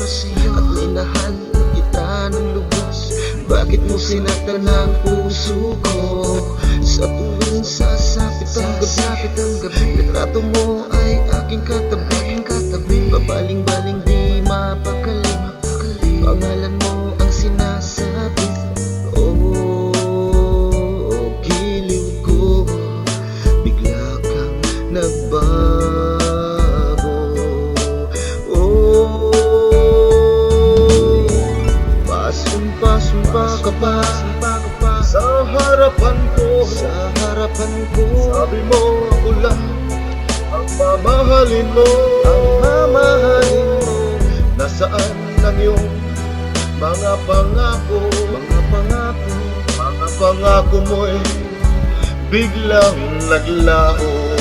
para sa'yo. At minahal kita ng lubos. Bakit mo sinaktan ang puso ko? Sa tuwing sasapit ang gabi, litrato mo ay aking katabi. Babaling-baling di mapakali, pangalan mo ang sinasabi. Oh, giliw ko, bigla kang nagbago. Oh, pasumpa ka pa sa harapan ko. Sabi mo ako lang ang mamahalin mo. Nasaan ang iyong mga pangako? Mga pangako mo'y biglang naglaho.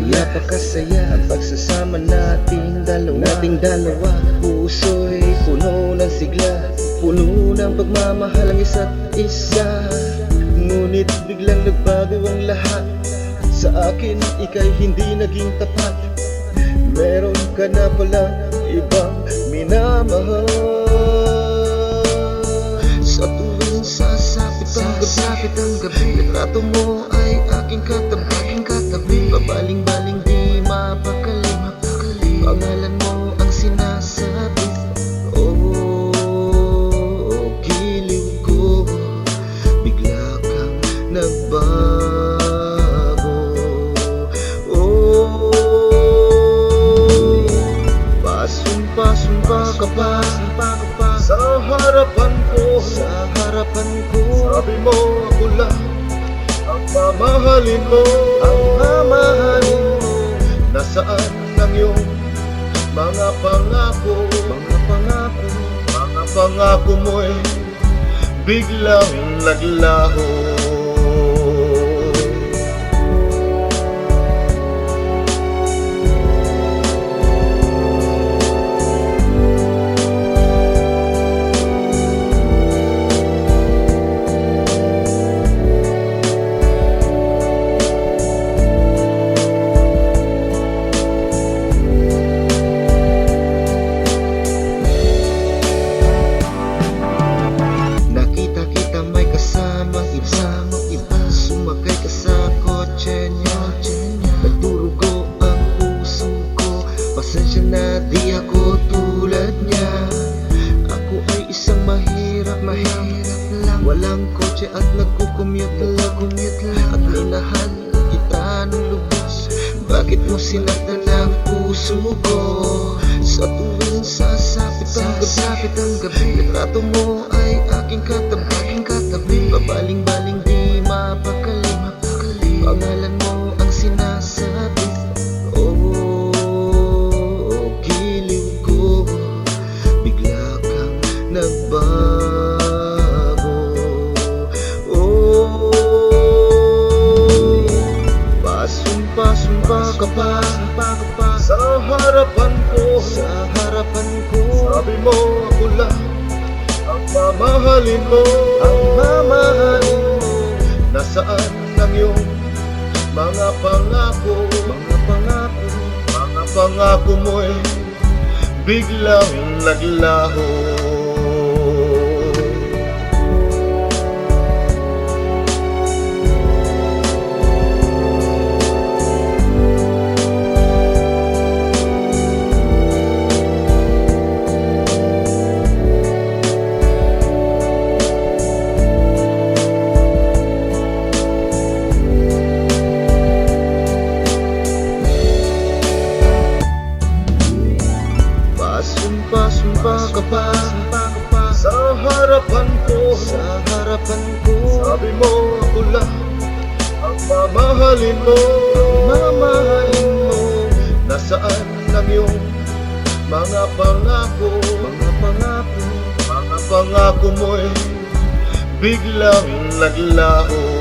Napakasaya ang pagsasama nating dalawa. Puso'y puno ng sigla, puno ng pagmamahal ang isa't isa. Ngunit biglang nagbago ang lahat. Sa akin, ika'y hindi naging tapat. Meron ka na palang ibang minamahal. Sa tuwing sasapit ang gabi, litrato mo ay aking katabi. Babaling-baling di mapakali, pangalan mo ang sinasabi. Oh, giliw ko, bigla kang nagbago. Oh, pasumpa ka pa sa harapan ko. Sabi mo ako lang ang mamahalin mo. Nasaan ang iyong mga pangako? Mga pangako mo'y biglang naglaho. Sumakay ka sa kotse niya, nagdurugo ang puso ko. Pasensya na di ako tulad niya. Ako ay isang mahirap lang, walang kotse at nagkukommute lang. At minahal kita ng lubos. Bakit mo sinaktan ang puso ko? Sa tuwing sasapit ang gabi, litrato mo ay aking katabi. Babaling-baling di mapakali, pangalan mo ang sinasabi. Oh, giliw ko, bigla kang nagbago. Oh, pasumpa ka pa sa harapan ko. Sabi mo ako lang ang mamahalin mo. Nasaan ang iyong mga pangako? Mga pangako mo'y biglang naglaho. Sumpa ka pa sa harapan ko. Sabi mo ako lang ang mamahalin mo. Nasaan ang iyong mga pangako? pangako mo'y biglang naglaho.